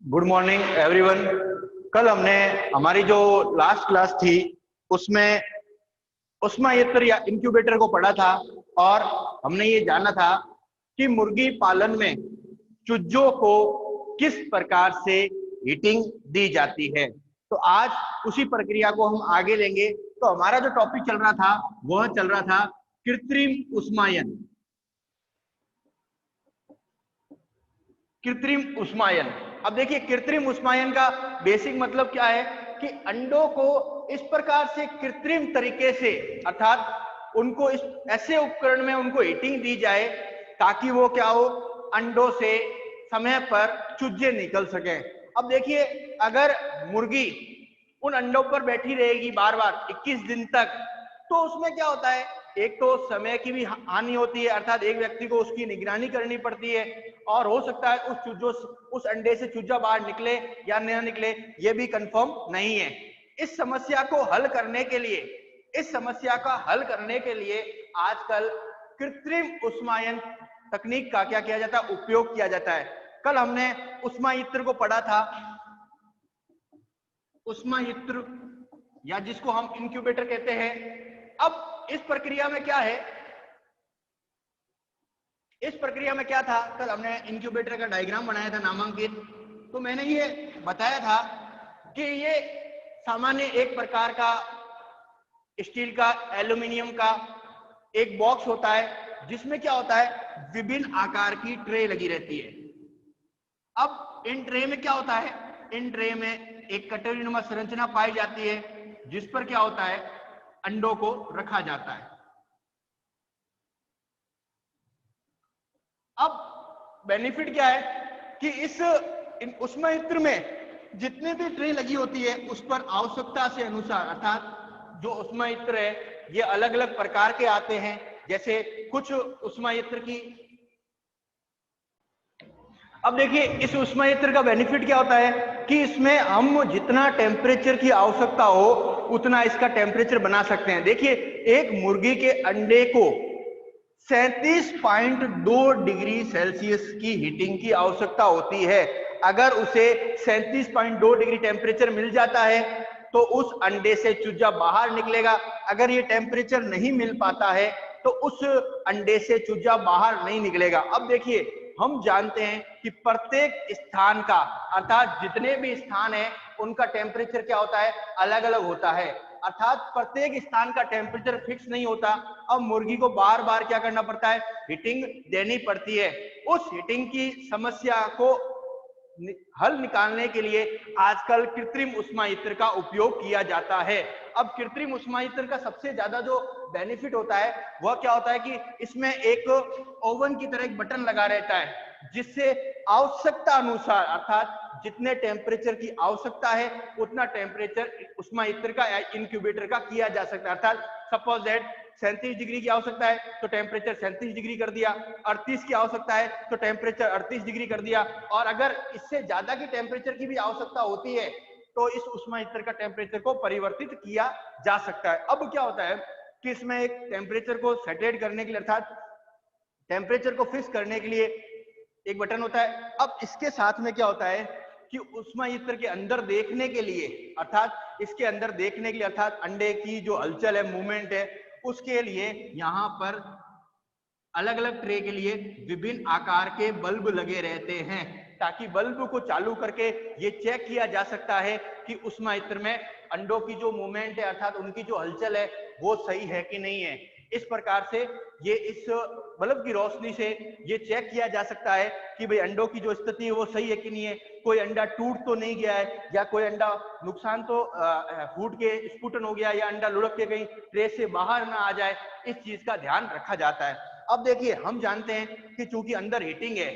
Good morning everyone. कल हमने हमारी जो लास्ट क्लास थी उसमें उष्मायंत्र या इंक्यूबेटर को पढ़ा था और हमने ये जाना था कि मुर्गी पालन में चूजों को किस प्रकार से हीटिंग दी जाती है। तो आज उसी प्रक्रिया को हम आगे लेंगे। तो हमारा जो टॉपिक चल रहा था वह चल रहा था कृत्रिम उष्मायन। कृत्रिम उष्मायन। अब देखिए कृत्रिम उष्मायन का बेसिक मतलब क्या है कि अंडों को इस प्रकार से कृत्रिम तरीके से अर्थात उनको इस ऐसे उपकरण में उनको हीटिंग दी जाए ताकि वो क्या हो, अंडों से समय पर चूजे निकल सके। अब देखिए अगर मुर्गी उन अंडों पर बैठी रहेगी बार बार 21 दिन तक, तो उसमें क्या होता है, एक तो समय की भी हानि होती है, अर्थात एक व्यक्ति को उसकी निगरानी करनी पड़ती है और हो सकता है उस अंडे से चूजा बाहर निकले या न निकले, ये भी कंफर्म नहीं है। इस समस्या को हल करने के लिए आजकल कृत्रिम उष्मायन तकनीक का क्या किया जाता है, उपयोग किया जाता है। कल हमने उष्मायंत्र को पढ़ा था। उष्मायंत्र या जिसको हम इंक्यूबेटर कहते हैं। अब इस प्रक्रिया में क्या है, इस प्रक्रिया में क्या था, कल हमने इंक्यूबेटर का डायग्राम बनाया था नामांकित। तो मैंने ये बताया था कि ये सामान्य एक प्रकार का स्टील का, एल्यूमिनियम का एक बॉक्स होता है जिसमें क्या होता है, विभिन्न आकार की ट्रे लगी रहती है। अब इन ट्रे में क्या होता है, इन ट्रे में एक कटोरीनुमा संरचना पाई जाती है जिस पर क्या होता है, अंडों को रखा जाता है। अब बेनिफिट क्या है कि इस उष्मायंत्र में जितने भी ट्रे लगी होती है उस पर आवश्यकता से अनुसार, अर्थात जो उष्मायंत्र है ये अलग अलग प्रकार के आते हैं। जैसे कुछ उष्मायंत्र की, अब देखिए इस उष्मायंत्र का बेनिफिट क्या होता है कि इसमें हम जितना टेम्परेचर की आवश्यकता हो उतना इसका टेम्परेचर बना सकते हैं। देखिए एक मुर्गी के अंडे को 37.2 डिग्री सेल्सियस की हीटिंग की आवश्यकता होती है। अगर उसे 37.2 डिग्री टेम्परेचर मिल जाता है तो उस अंडे से चूजा बाहर निकलेगा। अगर ये टेम्परेचर नहीं मिल पाता है तो उस अंडे से चूजा बाहर नहीं निकलेगा। अब देखिए हम जानते हैं कि प्रत्येक स्थान का, अर्थात जितने भी स्थान है उनका टेम्परेचर क्या होता है, अलग अलग होता है। अर्थात प्रत्येक स्थान का टेम्परेचर फिक्स नहीं होता। अब मुर्गी को बार बार क्या करना पड़ता है, हीटिंग देनी पड़ती है। उस हीटिंग की समस्या को हल निकालने के लिए आजकल कृत्रिम उष्मायंत्र का उपयोग किया जाता है। अब कृत्रिम उष्मायंत्र का सबसे ज्यादा जो बेनिफिट होता है वह क्या होता है कि इसमें एक ओवन की तरह एक बटन लगा रहता है जिससे आवश्यकता अनुसार, अर्थात जितने टेम्परेचर की आवश्यकता है उतना टेम्परेचर उष्मायंत्र का या इंक्यूबेटर का किया जा सकता है। अर्थात सपोज दैट 37 डिग्री की आवश्यकता है तो टेम्परेचर 37 डिग्री कर दिया, 38 की आवश्यकता है तो टेम्परेचर 38 डिग्री कर दिया, और अगर इससे ज्यादा की टेम्परेचर की भी आवश्यकता होती है तो इस उष्मायंत्र का टेम्परेचर को परिवर्तित किया जा सकता है। अब क्या होता है कि इसमें एक टेम्परेचर को सेटेट करने के लिए, अर्थात टेम्परेचर को फिक्स करने के लिए एक बटन होता है। अब इसके साथ में क्या होता है कि उष्मायंत्र के अंदर देखने के लिए, अर्थात इसके अंदर देखने के लिए, अर्थात अंडे की जो हलचल है, मूवमेंट है, उसके लिए यहां पर अलग अलग ट्रे के लिए विभिन्न आकार के बल्ब लगे रहते हैं ताकि बल्ब को चालू करके ये चेक किया जा सकता है कि उष्मायंत्र में अंडों की जो मूवमेंट है, अर्थात उनकी जो हलचल है वो सही है कि नहीं है। इस प्रकार से ये इस बल्ब की रोशनी से ये चेक किया जा सकता है कि भाई अंडों की जो स्थिति है वो सही है कि नहीं है, कोई अंडा टूट तो नहीं गया है या कोई अंडा नुकसान तो फूट के स्फुटन हो गया या अंडा लुढ़क के कहीं ट्रे से बाहर ना आ जाए, इस चीज का ध्यान रखा जाता है। अब देखिए हम जानते हैं कि चूंकि अंदर हीटिंग है,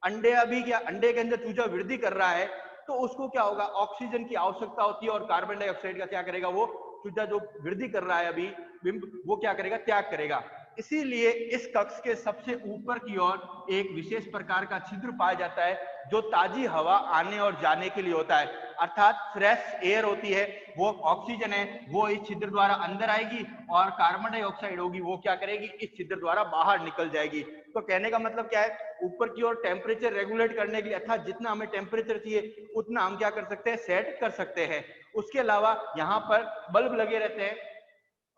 अंडे अभी क्या, अंडे के अंदर चूजा वृद्धि कर रहा है तो उसको क्या होगा, ऑक्सीजन की आवश्यकता होती है और कार्बन डाइऑक्साइड का क्या करेगा, वो चूजा जो वृद्धि कर रहा है अभी बिंब, वो क्या करेगा, त्याग करेगा। इसीलिए इस कक्ष के सबसे ऊपर की ओर एक विशेष प्रकार का छिद्र पाया जाता है जो ताजी हवा आने और जाने के लिए होता है, अर्थात फ्रेश एयर होती है, वो ऑक्सीजन है, वो इस छिद्र द्वारा अंदर आएगी और कार्बन डाइऑक्साइड होगी वो क्या करेगी, इस छिद्र द्वारा बाहर निकल जाएगी। तो कहने का मतलब क्या है, ऊपर की ओर टेम्परेचर रेगुलेट करने के लिए अर्थात जितना हमें टेम्परेचर चाहिए उतना हम क्या कर सकते हैं, सेट कर सकते हैं। उसके अलावा यहाँ पर बल्ब लगे रहते हैं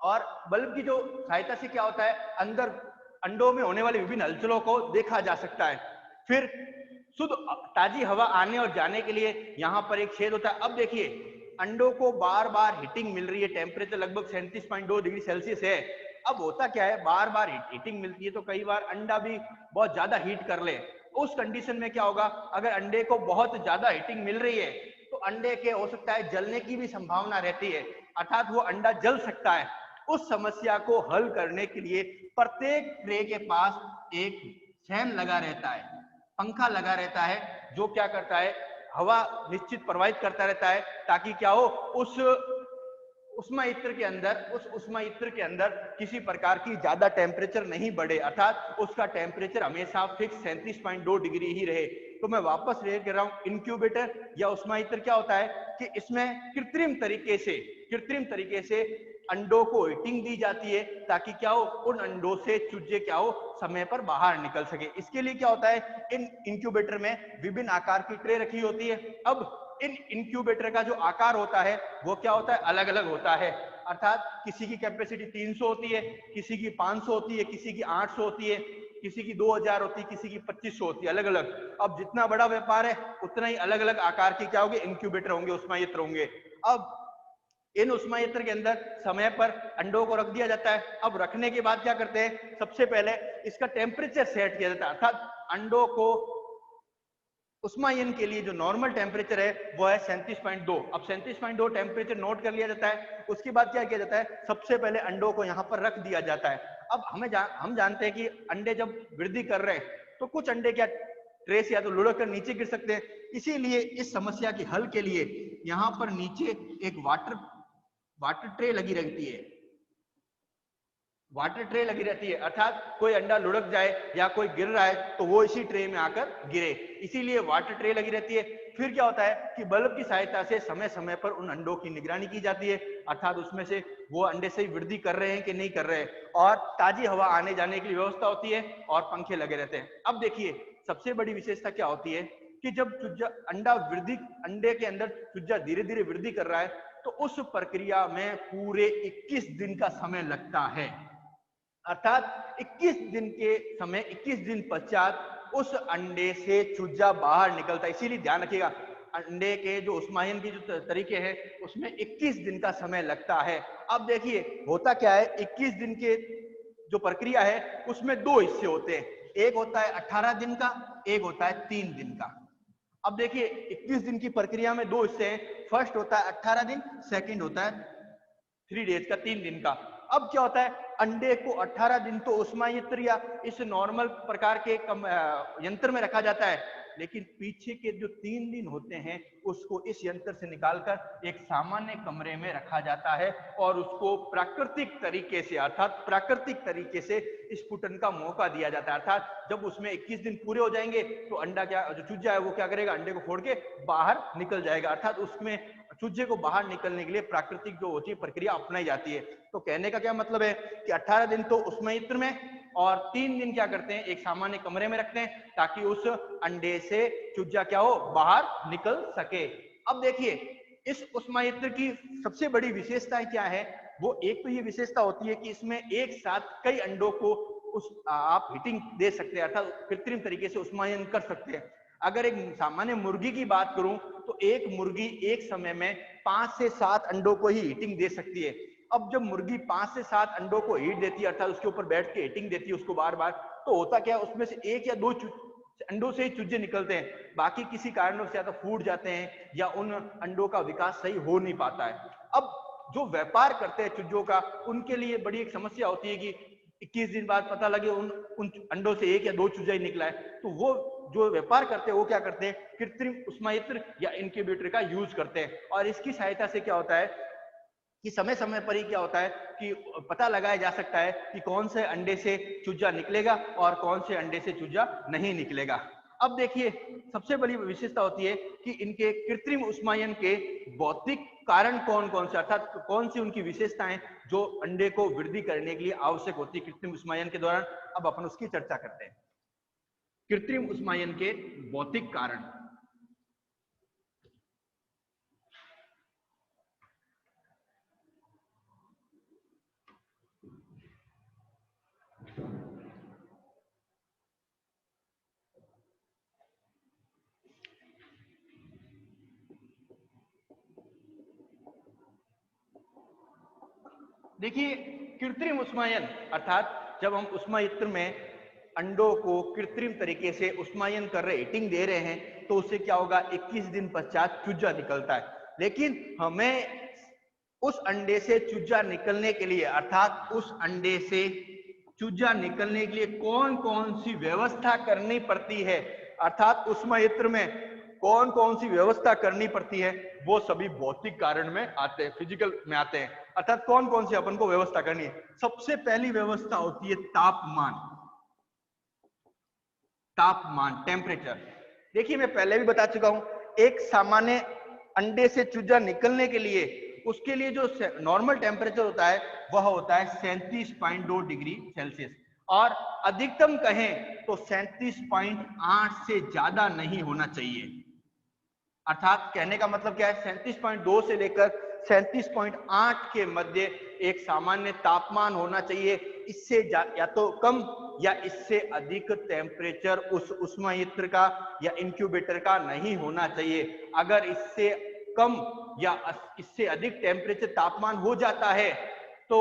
और बल्ब की जो सहायता से क्या होता है, अंदर अंडों में होने वाली विभिन्न हलचलों को देखा जा सकता है। फिर शुद्ध ताजी हवा आने और जाने के लिए यहाँ पर एक छेद होता है। अब देखिए अंडों को बार बार हीटिंग मिल रही है, टेम्परेचर लगभग 37.2 डिग्री सेल्सियस है। अब होता क्या है, बार बार हीटिंग मिलती है तो कई बार अंडा भी बहुत ज्यादा हीट कर ले। उस कंडीशन में क्या होगा, अगर अंडे को बहुत ज्यादा हीटिंग मिल रही है तो अंडे के हो सकता है जलने की भी संभावना रहती है, अर्थात वो अंडा जल सकता है। उस समस्या को हल करने के लिए प्रत्येक ट्रे के पास एक फैन लगा रहता है, पंखा लगा रहता है, जो क्या करता है, हवा निश्चित प्रवाहित करता रहता है ताकि क्या हो, उस उष्मा इत्र के अंदर किसी प्रकार की ज्यादा टेम्परेचर नहीं बढ़े, अर्थात उसका टेम्परेचर हमेशा फिक्स 37.2 डिग्री ही रहे। तो मैं वापस रेट कर रहा हूं, इंक्यूबेटर या उष्मा इत्र क्या होता है कि इसमें कृत्रिम तरीके से अंडों को हीटिंग दी जाती है ताकि क्या हो, उन अंडों से चूजे क्या हो, समय पर बाहर निकल सके। इसके लिए क्या होता है, इन इंक्यूबेटर में विभिन्न आकार की ट्रे रखी होती है। अब इन इंक्यूबेटर का जो आकार होता है वो क्या होता है, अलग अलग होता है, अर्थात किसी की कैपेसिटी 300 होती है, किसी की 500 होती है, किसी की 800 होती है, किसी की 2000 होती है, किसी की 2500 होती है, अलग अलग। अब जितना बड़ा व्यापार है उतना ही अलग अलग आकार के क्या होंगे, इंक्यूबेटर होंगे, उष्मा यंत्र होंगे। अब इन उष्मा यंत्र के अंदर समय पर अंडों को रख दिया जाता है। अब रखने के बाद क्या करते हैं, सबसे पहले इसका टेम्परेचर सेट किया जाता है, अर्थात अंडों को उष्मायन के लिए जो नॉर्मल टेम्परेचर है वो है 37.2। अब 37.2 टेम्परेचर नोट कर लिया जाता है। उसके बाद क्या किया जाता है, सबसे पहले अंडों को यहाँ पर रख दिया जाता है। अब हम जानते हैं कि अंडे जब वृद्धि कर रहे हैं तो कुछ अंडे क्या ट्रे से या तो लुढ़क कर नीचे गिर सकते हैं, इसीलिए इस समस्या के हल के लिए यहाँ पर नीचे एक वाटर ट्रे लगी रहती है, अर्थात कोई अंडा लुढ़क जाए या कोई गिर रहा है तो वो इसी ट्रे में आकर गिरे, इसीलिए वाटर ट्रे लगी रहती है। फिर क्या होता है कि बल्ब की सहायता से समय समय पर उन अंडों की निगरानी की जाती है, अर्थात उसमें से वो अंडे सही वृद्धि कर रहे हैं कि नहीं कर रहे हैं, और ताजी हवा आने जाने की व्यवस्था होती है और पंखे लगे रहते हैं। अब देखिए सबसे बड़ी विशेषता क्या होती है कि जब चूजा अंडे के अंदर चूजा धीरे धीरे वृद्धि कर रहा है तो उस प्रक्रिया में पूरे 21 दिन का समय लगता है, अर्थात 21 दिन पश्चात उस अंडे से चूजा बाहर निकलता है। इसीलिए ध्यान रखिएगा, अंडे के जो उष्मायन के जो तरीके हैं उसमें 21 दिन का समय लगता है। अब देखिए होता क्या है, 21 दिन के जो प्रक्रिया है उसमें दो हिस्से होते हैं, एक होता है 18 दिन का, एक होता है 3 दिन का। अब देखिए 21 दिन की प्रक्रिया में दो हिस्से हैं, फर्स्ट होता है 18 दिन, सेकंड होता है 3 डेज का, 3 दिन का। अब क्या होता है, अंडे को 18 दिन तो उष्मा यंत्र या इस नॉर्मल प्रकार के यंत्र में रखा जाता है, लेकिन पीछे के जो 3 दिन होते हैं उसको इस यंत्र से निकालकर एक सामान्य कमरे में रखा जाता है और उसको प्राकृतिक तरीके से, अर्थात प्राकृतिक तरीके से स्फुटन का मौका दिया जाता है। अर्थात जब उसमें 21 दिन पूरे हो जाएंगे तो अंडा क्या, जो चूजा है वो क्या करेगा, अंडे को फोड़ के बाहर निकल जाएगा, अर्थात उसमें चूजे को बाहर निकलने के लिए प्राकृतिक जो होती है प्रक्रिया अपनाई जाती है। तो कहने का क्या मतलब है कि 18 दिन तो उष्मा यंत्र में और 3 दिन क्या करते हैं, एक सामान्य कमरे में रखते हैं ताकि उस अंडे से चूजा क्या हो, बाहर निकल सके। अब देखिए इस उष्मा यंत्र की सबसे बड़ी विशेषताएं क्या है, वो एक तो ये विशेषता होती है कि इसमें एक साथ कई अंडों को आप हीटिंग दे सकते हैं, अर्थात कृत्रिम तरीके से उष्मायन कर सकते हैं। अगर एक सामान्य मुर्गी की बात करूं तो एक मुर्गी एक समय में 5 से 7 अंडों को ही हीटिंग दे सकती है। अब जब मुर्गी 5 से 7 अंडों को हीट देती है, अर्थात उसके ऊपर बैठ के हीटिंग देती है उसको बार बार, तो होता क्या है, उसमें से एक या दो अंडों से ही चूजे निकलते हैं, बाकी किसी कारणों से या तो फूट जाते हैं या उन अंडों का विकास सही हो नहीं पाता है। अब जो व्यापार करते हैं चूजों का, उनके लिए बड़ी एक समस्या होती है कि 21 दिन बाद पता लगे उन अंडों से एक या दो चूजा ही निकला है, तो वो जो व्यापार करते हैं वो क्या करते हैं, कृत्रिम उष्मा यंत्र या इनक्यूबेटर का यूज करते हैं। और इसकी सहायता से क्या होता है कि समय समय पर ही क्या होता है कि पता लगाया जा सकता है कि कौन से अंडे से चूजा निकलेगा और कौन से अंडे से चूजा नहीं निकलेगा। अब देखिए, सबसे बड़ी विशेषता होती है कि इनके कृत्रिम ऊष्मायन के भौतिक कारण कौन कौन से, अर्थात कौन सी उनकी विशेषताएं जो अंडे को वृद्धि करने के लिए आवश्यक होती है कृत्रिम ऊष्मायन के दौरान। अब अपन उसकी चर्चा करते हैं। कृत्रिम ऊष्मायन के भौतिक कारण। देखिए, कृत्रिम ऊष्मायन अर्थात जब हम ऊष्मायंत्र में अंडों को कृत्रिम तरीके से ऊष्मायन कर रहे, हीटिंग दे रहे हैं, तो उससे क्या होगा, 21 दिन पश्चात चूजा निकलता है। लेकिन हमें उस अंडे से चूजा निकलने के लिए, अर्थात उस अंडे से चूजा निकलने के लिए कौन कौन सी व्यवस्था करनी पड़ती है, अर्थात ऊष्मायंत्र में कौन कौन सी व्यवस्था करनी पड़ती है, वो सभी भौतिक कारण में आते हैं, फिजिकल में आते हैं। अर्थात कौन कौन सी अपन को व्यवस्था करनी है। सबसे पहली व्यवस्था होती है तापमान। तापमान, टेम्परेचर। देखिए, मैं पहले भी बता चुका हूं, एक सामान्य अंडे से चूजा निकलने के लिए उसके लिए जो नॉर्मल टेम्परेचर होता है वह होता है 37.2 डिग्री सेल्सियस, और अधिकतम कहें तो 37.8 से ज्यादा नहीं होना चाहिए। अर्थात कहने का मतलब क्या है, 37.2 से लेकर 37.8 के मध्य एक सामान्य तापमान होना चाहिए। इससे या तो कम या इससे अधिक टेम्परेचर उस ऊष्मायंत्र का या इंक्यूबेटर का नहीं होना चाहिए। अगर इससे कम या इससे अधिक टेम्परेचर तापमान हो जाता है तो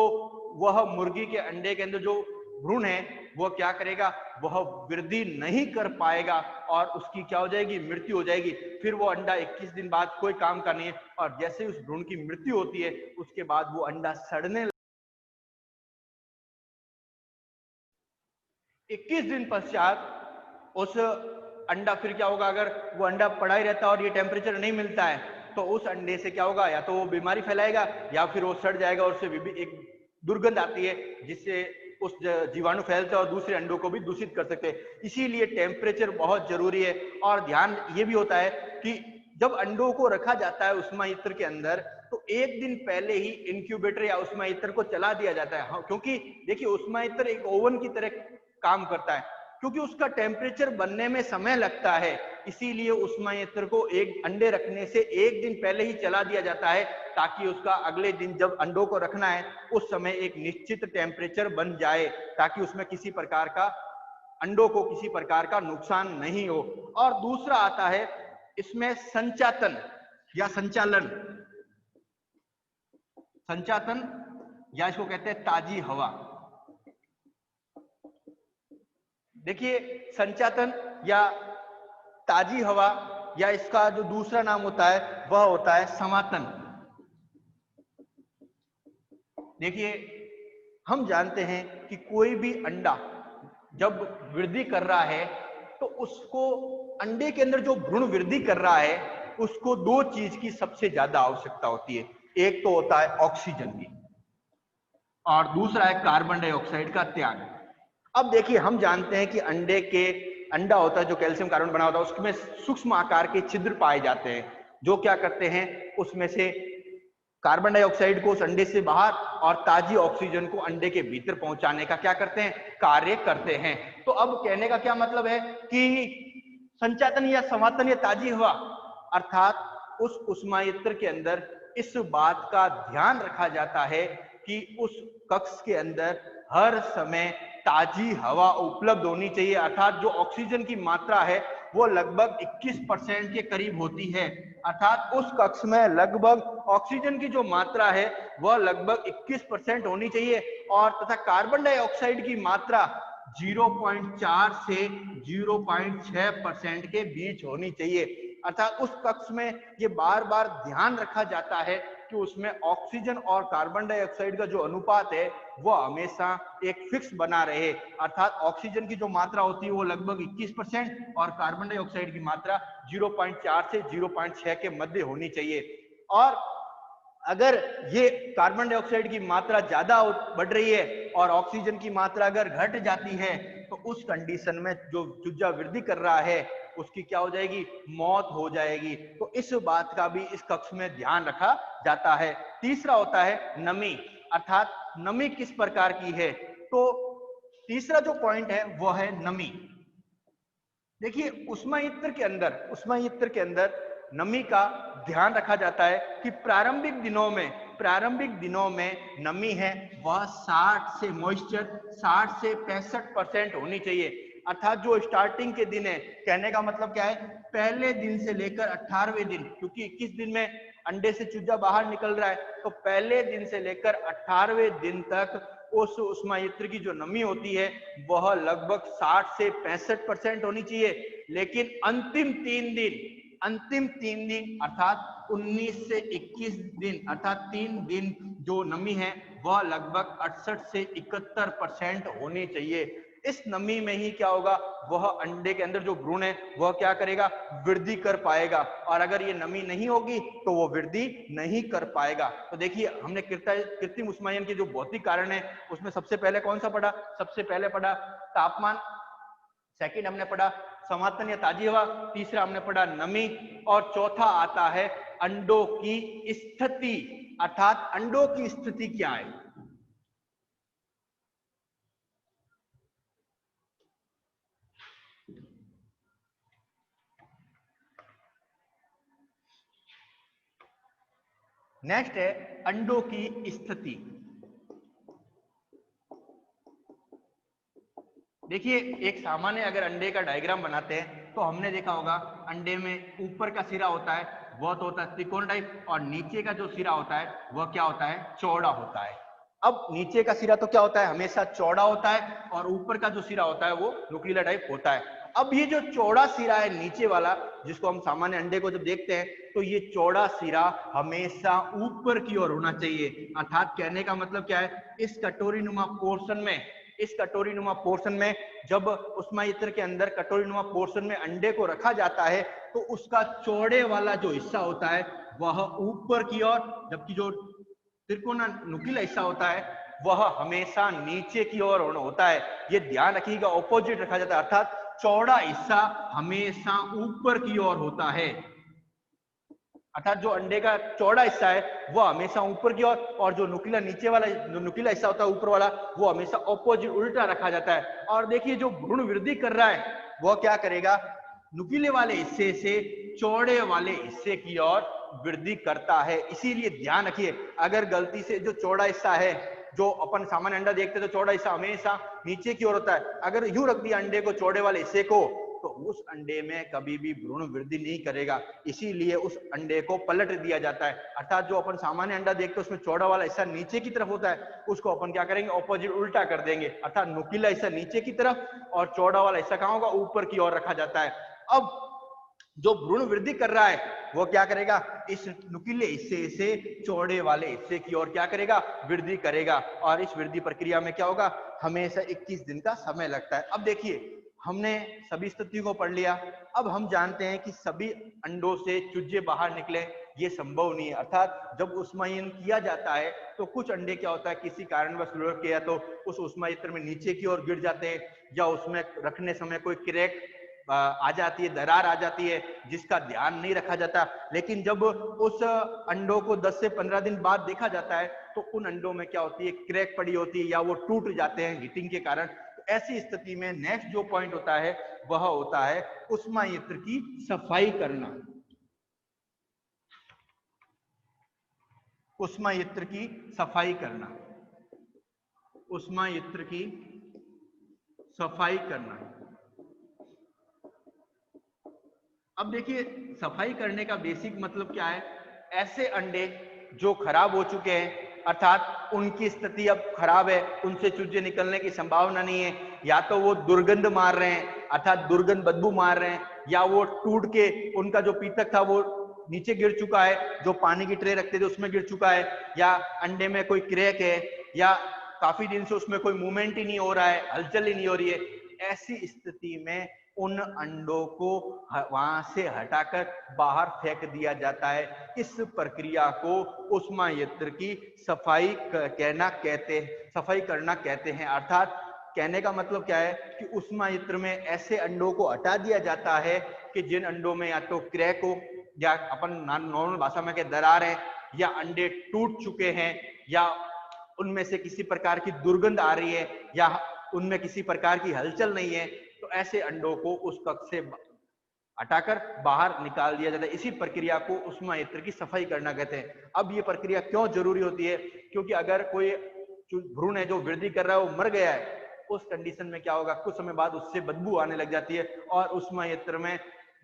वह मुर्गी के अंडे के अंदर जो भ्रूण है वह क्या करेगा, वह वृद्धि नहीं कर पाएगा और उसकी क्या हो जाएगी, मृत्यु हो जाएगी। फिर वो अंडा 21 दिन बाद कोई काम का नहीं है, और जैसे उस भ्रूण की मृत्यु होती है उसके बाद वो अंडा सड़ने 21 दिन पश्चात उस अंडा फिर क्या होगा, अगर वो अंडा पड़ा ही रहता और ये टेम्परेचर नहीं मिलता है तो उस अंडे से क्या होगा, या तो वो बीमारी फैलाएगा या फिर वो सड़ जाएगा और उससे एक दुर्गंध आती है जिससे उस जीवाणु फैलते हैं और दूसरे अंडों को भी दूषित कर सकते हैं। इसीलिए टेम्परेचर बहुत जरूरी है। और ध्यान ये भी होता है कि जब अंडों को रखा जाता है ऊष्मायंत्र के अंदर तो एक दिन पहले ही इंक्यूबेटर या ऊष्मायंत्र को चला दिया जाता है। क्योंकि देखिए, ऊष्मायंत्र एक ओवन की तरह काम करता है, क्योंकि उसका टेम्परेचर बनने में समय लगता है, इसीलिए ऊष्मायंत्र को एक अंडे रखने से एक दिन पहले ही चला दिया जाता है ताकि उसका अगले दिन जब अंडों को रखना है उस समय एक निश्चित टेम्परेचर बन जाए, ताकि उसमें किसी प्रकार का अंडों को किसी प्रकार का नुकसान नहीं हो। और दूसरा आता है इसमें संचातन या संचालन। संचातन या इसको कहते हैं ताजी हवा। देखिए, संचातन या ताजी हवा या इसका जो दूसरा नाम होता है वह होता है समातन। देखिए, हम जानते हैं कि कोई भी अंडा जब वृद्धि कर रहा है तो उसको, अंडे के अंदर जो भ्रूण वृद्धि कर रहा है उसको दो चीज की सबसे ज्यादा आवश्यकता होती है। एक तो होता है ऑक्सीजन की और दूसरा है कार्बन डाइऑक्साइड का त्याग। अब देखिए, हम जानते हैं कि अंडा होता है जो कैल्शियम कार्बन बना होता है, उसमें सूक्ष्म आकार के छिद्र पाए जाते हैं जो क्या करते हैं, उसमें से कार्बन डाइऑक्साइड को उस अंडे से बाहर और ताजी ऑक्सीजन को अंडे के भीतर पहुंचाने का क्या करते हैं, कार्य करते हैं। तो अब कहने का क्या मतलब है कि संचातन या समातन या ताजी हवा, अर्थात उस ऊष्मायंत्र के अंदर इस बात का ध्यान रखा जाता है कि उस कक्ष के अंदर हर समय ताजी हवा उपलब्ध होनी चाहिए। अर्थात जो ऑक्सीजन की मात्रा है वो लगभग 21% के करीब होती है। अर्थात उस कक्ष में लगभग ऑक्सीजन की जो मात्रा है वह लगभग 21% होनी चाहिए, और तथा कार्बन डाइऑक्साइड की मात्रा 0.4 से 0.6% के बीच होनी चाहिए। अर्थात उस कक्ष में ये बार बार ध्यान रखा जाता है कि उसमें ऑक्सीजन और कार्बन डाइऑक्साइड का जो अनुपात है वह हमेशा एक फिक्स बना रहे। अर्थात ऑक्सीजन की जो मात्रा होती है वो लगभग 21% और कार्बन डाइऑक्साइड की मात्रा 0.4 से 0.6 के मध्य होनी चाहिए। और अगर ये कार्बन डाइऑक्साइड की मात्रा ज्यादा बढ़ रही है और ऑक्सीजन की मात्रा अगर घट जाती है तो उस कंडीशन में जो चूजा वृद्धि कर रहा है उसकी क्या हो जाएगी, मौत हो जाएगी। तो इस बात का भी इस कक्ष में ध्यान रखा जाता है। तीसरा होता है नमी, अर्थात नमी किस प्रकार की है। तो तीसरा जो पॉइंट है वो है नमी। देखिए उष्मायंत्र के अंदर नमी का ध्यान रखा जाता है कि प्रारंभिक दिनों में नमी है वह 60 से मॉइस्चर 60 से 65% होनी चाहिए। अर्थात जो स्टार्टिंग के दिन है, कहने का मतलब क्या है, पहले दिन से लेकर 18वें दिन, क्योंकि 21 दिन में अंडे से चूजा बाहर निकल रहा है, तो पहले दिन से लेकर 18वें दिन तक उस उष्मायंत्र की जो नमी होती है वह लगभग 60 से 65% होनी चाहिए। लेकिन अंतिम 3 दिन अर्थात 19 से 21 दिन अर्थात 3 दिन जो नमी है वह लगभग 68 से 71% होनी चाहिए। इस नमी में ही क्या होगा, वह अंडे के अंदर जो भ्रूण है वह क्या करेगा, वृद्धि कर पाएगा। और अगर ये नमी नहीं होगी तो वो वृद्धि नहीं कर पाएगा। तो देखिए हमने कृत्रिम उष्मायन के जो भौतिक कारण है उसमें सबसे पहले कौन सा पढ़ा, सबसे पहले पढ़ा तापमान, सेकंड हमने पढ़ा समातन या ताजी हवा, तीसरा हमने पढ़ा नमी, और चौथा आता है अंडों की स्थिति, अर्थात अंडों की स्थिति क्या है। नेक्स्ट है अंडों की स्थिति। देखिए एक सामान्य अगर अंडे का डायग्राम बनाते हैं तो हमने देखा होगा अंडे में ऊपर का सिरा होता है वह तो होता है त्रिकोण टाइप, और नीचे का जो सिरा होता है वह क्या होता है, चौड़ा होता है। अब नीचे का सिरा तो क्या होता है, हमेशा चौड़ा होता है, और ऊपर का जो सिरा होता है वो नुकीला टाइप होता है। अब ये जो चौड़ा सिरा है नीचे वाला, जिसको हम सामान्य अंडे को जब देखते हैं तो ये चौड़ा सिरा हमेशा ऊपर की ओर होना चाहिए। अर्थात कहने का मतलब क्या है, इस कटोरीनुमा पोर्शन में जब उष्मायंत्र के अंदर कटोरीनुमा पोर्शन में अंडे को रखा जाता है तो उसका चौड़े वाला जो हिस्सा होता है वह ऊपर की ओर, जबकि जो त्रिकोण नुकीला हिस्सा होता है वह हमेशा नीचे की ओर होता है। ये ध्यान रखिएगा, ऑपोजिट रखा जाता है, अर्थात चौड़ा हिस्सा हमेशा ऊपर की ओर होता है। अर्थात जो अंडे का चौड़ा हिस्सा है वो हमेशा ऊपर की ओर, और जो नुकीला नीचे वाला जो नुकीला हिस्सा होता है ऊपर वाला वो हमेशा ऑपोजिट उल्टा रखा जाता है। और देखिए जो भ्रूण वृद्धि कर रहा है वो क्या करेगा, नुकीले वाले हिस्से से चौड़े वाले हिस्से की ओर वृद्धि करता है। इसीलिए ध्यान रखिए, अगर गलती से जो चौड़ा हिस्सा है, जो अपन सामान्य अंडा देखते हैं तो चौड़ा हिस्सा हमेशा नीचे की ओर होता है, अगर यूं रख दिया अंडे को चौड़े वाले हिस्से को तो उस अंडे में कभी भी भ्रूण वृद्धि नहीं करेगा। इसीलिए उस अंडे को पलट दिया जाता है। अर्थात जो अपन सामान्य अंडा देखते हैं उसमें चौड़ा वाला हिस्सा नीचे की तरफ होता है, उसको अपन क्या करेंगे, ऑपोजिट उल्टा कर देंगे। अर्थात नुकीला हिस्सा नीचे की तरफ और चौड़ा वाला हिस्सा कहां होगा, ऊपर की ओर रखा जाता है। अब जो भ्रूण वृद्धि कर रहा है वो क्या करेगा, इस नुकीले हिस्से से चौड़े वाले हिस्से की ओर क्या करेगा, वृद्धि करेगा। और इस वृद्धि प्रक्रिया में क्या होगा, हमेशा 21 दिन का समय लगता है। अब देखिए हमने सभी स्थितियों को पढ़ लिया, अब हम जानते हैं कि सभी अंडों से चूजे बाहर निकले ये संभव नहीं है। अर्थात जब उष्मायन किया जाता है तो कुछ अंडे क्या होता है, किसी कारणवश लुढ़क गया तो उस उष्मायंत्र में नीचे की ओर गिर जाते हैं, या उसमें रखने समय कोई क्रैक आ जाती है, दरार आ जाती है जिसका ध्यान नहीं रखा जाता। लेकिन जब उस अंडों को 10 से 15 दिन बाद देखा जाता है तो उन अंडों में क्या होती है, क्रैक पड़ी होती है या वो टूट जाते हैं हीटिंग के कारण। ऐसी स्थिति में नेक्स्ट जो पॉइंट होता है वह होता है उष्मायंत्र की सफाई करना। उष्मायंत्र की सफाई करना, उष्मायंत्र की सफाई करना। अब देखिए सफाई करने का बेसिक मतलब क्या है, ऐसे अंडे जो खराब हो चुके हैं, अर्थात उनकी स्थिति अब खराब है, उनसे चूजे निकलने की संभावना नहीं है, या तो वो दुर्गंध मार रहे हैं अर्थात दुर्गंध बदबू मार रहे हैं, या वो टूट के उनका जो पीतक था वो नीचे गिर चुका है, जो पानी की ट्रे रखते थे उसमें गिर चुका है, या अंडे में कोई क्रैक है, या काफी दिन से उसमें कोई मूवमेंट ही नहीं हो रहा है, हलचल ही नहीं हो रही है। ऐसी स्थिति में उन अंडों को वहां से हटाकर बाहर फेंक दिया जाता है। इस प्रक्रिया को उष्मा यंत्र की सफाई करना कहते हैं। अर्थात कहने का मतलब क्या है कि उष्मा यंत्र में ऐसे अंडों को हटा दिया जाता है कि जिन अंडों में या तो क्रैक हो, या अपन नॉर्मल भाषा में दरार है, या अंडे टूट चुके हैं, या उनमें से किसी प्रकार की दुर्गंध आ रही है, या उनमें किसी प्रकार की हलचल नहीं है, तो ऐसे अंडों को उस कक्ष से हटाकर बाहर निकाल दिया जाता है। इसी प्रक्रिया को उष्मा यंत्र की सफाई करना कहते हैं। अब ये प्रक्रिया क्यों जरूरी होती है? क्योंकि अगर कोई भ्रूण है जो वृद्धि कर रहा है वो मर गया है, उस कंडीशन में क्या होगा, कुछ समय बाद उससे बदबू आने लग जाती है, और उष्मा यंत्र में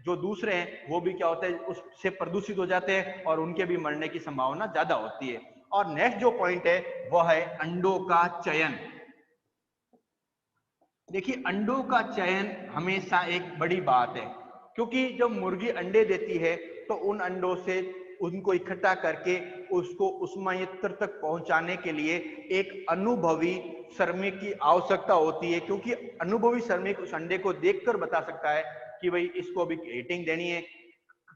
जो दूसरे हैं वो भी क्या होता है, उससे प्रदूषित हो जाते हैं और उनके भी मरने की संभावना ज्यादा होती है। और नेक्स्ट जो पॉइंट है वह है अंडों का चयन। देखिए, अंडों का चयन हमेशा एक बड़ी बात है, क्योंकि जब मुर्गी अंडे देती है तो उन अंडों से उनको इकट्ठा करके उसको उष्मा यंत्र तक पहुंचाने के लिए एक अनुभवी श्रमिक की आवश्यकता होती है, क्योंकि अनुभवी श्रमिक उस अंडे को देखकर बता सकता है कि भाई इसको अभी हीटिंग देनी है,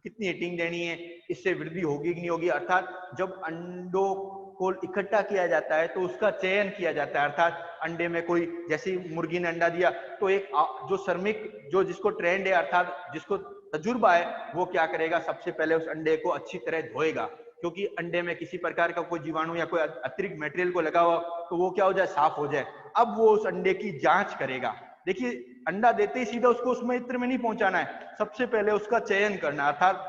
कितनी हीटिंग देनी है, इससे वृद्धि होगी कि नहीं होगी। अर्थात जब अंडों को इकट्ठा किया जाता है तो उसका चयन किया जाता है। अर्थात अंडे में कोई, जैसे मुर्गी ने अंडा दिया तो एक जो श्रमिक जो जिसको ट्रेंड है, अर्थात जिसको तजुर्बा है, वो क्या करेगा, सबसे पहले उस अंडे को अच्छी तरह धोएगा, क्योंकि अंडे में किसी प्रकार का कोई जीवाणु या कोई अतिरिक्त मटेरियल को लगा हुआ तो वो क्या हो जाए, साफ हो जाए। अब वो उस अंडे की जांच करेगा। देखिए, अंडा देते ही सीधा उसको उष्मा यंत्र में नहीं पहुंचाना है, सबसे पहले उसका चयन करना, अर्थात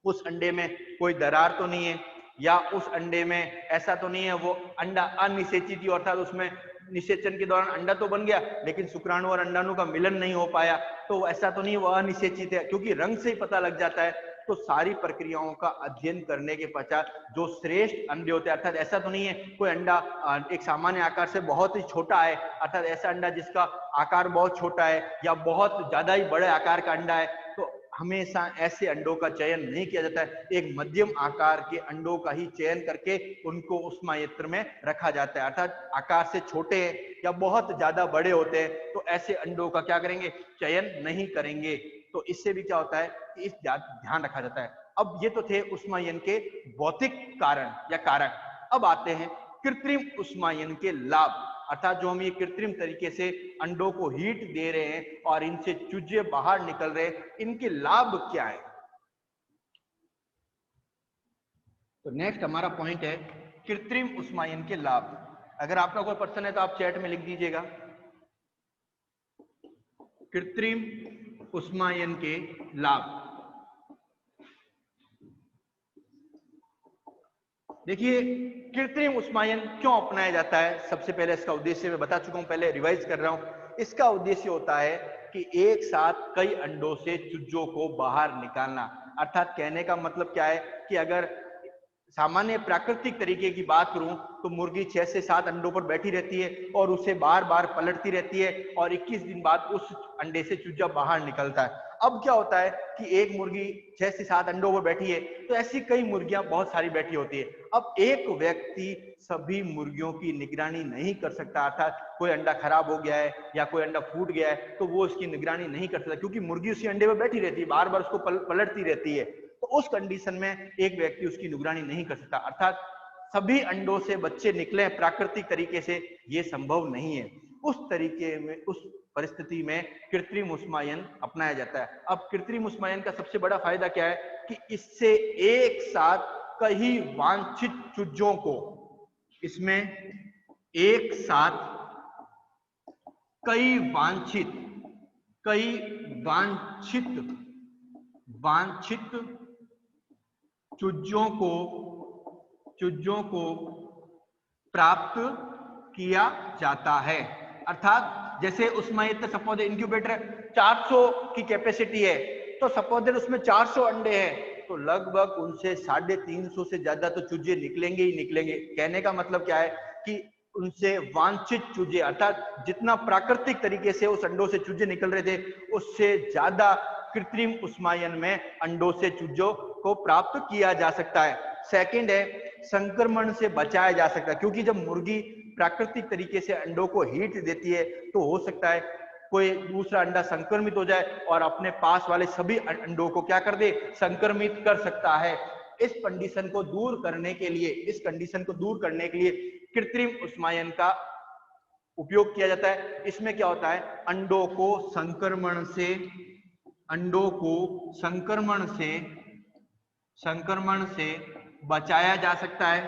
उस अंडे में कोई दरार तो नहीं है, या उस अंडे में ऐसा तो नहीं है वो अंडा अनिषेचित ही, अर्थात उसमें निषेचन के दौरान अंडा तो बन गया लेकिन शुक्राणु और अंडाणु का मिलन नहीं हो पाया, तो ऐसा तो नहीं वो अनिषेचित है, क्योंकि रंग से ही पता लग जाता है। तो सारी प्रक्रियाओं का अध्ययन करने के पश्चात जो श्रेष्ठ अंडे होते हैं, अर्थात ऐसा तो नहीं है कोई अंडा एक सामान्य आकार से बहुत ही छोटा है, अर्थात ऐसा अंडा जिसका आकार बहुत छोटा है या बहुत ज्यादा ही बड़े आकार का अंडा है, तो हमेशा ऐसे अंडों का चयन नहीं किया जाता है। एक मध्यम आकार के अंडों का ही चयन करके उनको उष्मा यंत्र में रखा जाता है। अर्थात आकार से छोटे या बहुत ज्यादा बड़े होते हैं तो ऐसे अंडों का क्या करेंगे, चयन नहीं करेंगे। तो इससे भी क्या होता है कि इस ध्यान रखा जाता है। अब ये तो थे उष्मायन के भौतिक कारण या कारक। अब आते हैं कृत्रिम उष्मायन के लाभ, अर्थात जो हम ये कृत्रिम तरीके से अंडों को हीट दे रहे हैं और इनसे चूजे बाहर निकल रहे हैं, इनके लाभ क्या है। तो नेक्स्ट हमारा पॉइंट है कृत्रिम उष्मायन के लाभ। अगर आपका कोई प्रश्न है तो आप चैट में लिख दीजिएगा। कृत्रिम उष्मायन के लाभ। देखिए, कृत्रिम उष्मायन क्यों अपनाया जाता है, सबसे पहले इसका उद्देश्य मैं बता चुका हूं, पहले रिवाइज कर रहा हूं। इसका उद्देश्य होता है कि एक साथ कई अंडों से चूजों को बाहर निकालना। अर्थात कहने का मतलब क्या है कि अगर सामान्य प्राकृतिक तरीके की बात करूं तो मुर्गी 6 से 7 अंडों पर बैठी रहती है और उसे बार बार पलटती रहती है और 21 दिन बाद उस अंडे से चूजा बाहर निकलता है। अब क्या होता है कि एक मुर्गी 6 से 7 अंडों पर बैठी है तो ऐसी कई मुर्गियां बहुत सारी बैठी होती है। अब एक व्यक्ति सभी मुर्गियों की निगरानी नहीं कर सकता, अर्थात कोई अंडा खराब हो गया है या कोई अंडा फूट गया है तो वो उसकी निगरानी नहीं कर सकता, क्योंकि मुर्गी उसी अंडे पर बैठी रहती है, बार बार उसको पलटती रहती है। तो उस कंडीशन में एक व्यक्ति उसकी निगरानी नहीं कर सकता, अर्थात सभी अंडों से बच्चे निकले प्राकृतिक तरीके से ये संभव नहीं है। उस तरीके में, उस परिस्थिति में कृत्रिम उष्मायन अपनाया जाता है। अब कृत्रिम उष्मायन का सबसे बड़ा फायदा क्या है कि इससे एक साथ कई वांछित चूजों को, इसमें एक साथ कई वांछित चूजों को प्राप्त किया जाता है। अर्थात जैसे उष्मायन सपोज इंक्यूबेटर 400 की कैपेसिटी है तो सपोज उसमें 400 अंडे हैं तो लगभग उनसे 350 से ज्यादा तो चूजे निकलेंगे ही निकलेंगे। कहने का मतलब क्या है कि उनसे वांछित चूजे, अर्थात जितना प्राकृतिक तरीके से उस अंडों से चूजे निकल रहे थे उससे ज्यादा कृत्रिम उष्मायन में अंडों से चूजों को प्राप्त किया जा सकता है। सेकंड है संक्रमण से बचाया जा सकता है, क्योंकि जब मुर्गी प्राकृतिक तरीके से अंडों को हीट देती है तो हो सकता है कोई दूसरा अंडा संक्रमित हो जाए और अपने पास वाले सभी अंडों को क्या कर दे, संक्रमित कर सकता है। इस कंडीशन को दूर करने के लिए कृत्रिम ऊष्मायन का उपयोग किया जाता है। इसमें क्या होता है, अंडों को संक्रमण से बचाया जा सकता है।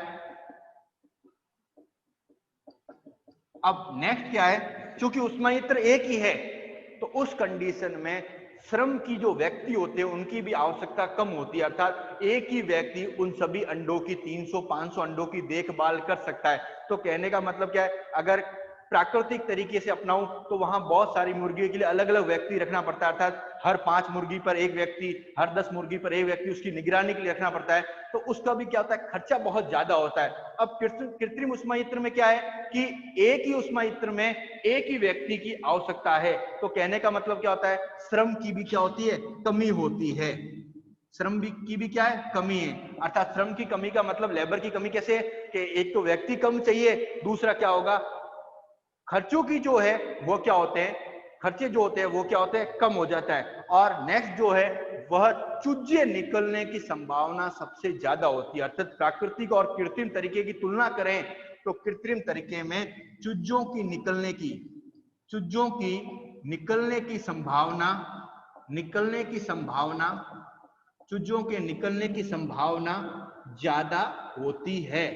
अब नेक्स्ट क्या है, क्योंकि ऊष्मायंत्र एक ही है तो उस कंडीशन में श्रम की जो व्यक्ति होते हैं उनकी भी आवश्यकता कम होती है, अर्थात एक ही व्यक्ति उन सभी अंडों की 300-500 अंडों की देखभाल कर सकता है। तो कहने का मतलब क्या है, अगर प्राकृतिक तरीके से अपनाऊं तो वहां बहुत सारी मुर्गियों के लिए अलग अलग व्यक्ति रखना पड़ता है, अर्थात हर 5 मुर्गी पर एक व्यक्ति, हर 10 मुर्गी पर एक व्यक्ति उसकी निगरानी के लिए रखना पड़ता है। तो उसका भी क्या होता है, खर्चा बहुत ज्यादा होता है। अब कृत्रिम ऊष्मायंत्र में क्या है कि एक ही ऊष्मायंत्र में एक ही व्यक्ति की आवश्यकता है। तो कहने का मतलब क्या होता है, श्रम की भी क्या होती है, कमी होती है। श्रम की भी क्या है, कमी है। अर्थात श्रम की कमी का मतलब लेबर की कमी कैसे है कि एक तो व्यक्ति कम चाहिए, दूसरा क्या होगा, खर्चों की जो है वो क्या होते हैं, खर्चे जो होते हैं वो क्या होते हैं, कम हो जाता है। और नेक्स्ट जो है वह चूजे निकलने की संभावना सबसे ज्यादा होती है। अर्थात प्राकृतिक और कृत्रिम तरीके की तुलना करें तो कृत्रिम तरीके में चूजों की निकलने की संभावना ज्यादा होती है।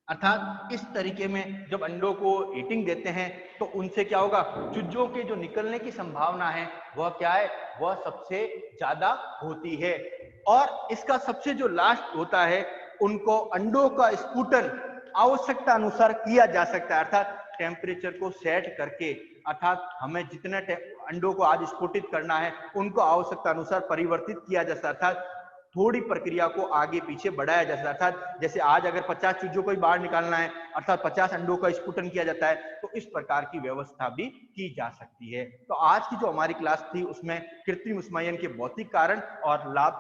अर्थात इस तरीके में जब अंडों को हीटिंग देते हैं तो उनसे क्या होगा, चूजों के जो निकलने की संभावना है वह क्या है, वह सबसे ज्यादा होती है। और इसका सबसे जो लास्ट होता है, उनको अंडों का स्फुटन आवश्यकता अनुसार किया जा सकता है। अर्थात टेम्परेचर को सेट करके, अर्थात हमें जितने अंडों को आज स्फुटित करना है उनको आवश्यकता अनुसार परिवर्तित किया जा सकता है। अर्थात थोड़ी प्रक्रिया को आगे पीछे बढ़ाया जा सकता है। अर्थात जैसे आज अगर 50 चूजों को ही बाहर निकालना है, अर्थात 50 अंडों का स्फुटन किया जाता है, तो इस प्रकार की व्यवस्था भी की जा सकती है। तो आज की जो हमारी क्लास थी उसमें कृत्रिम ऊष्मायन के भौतिक कारण और लाभ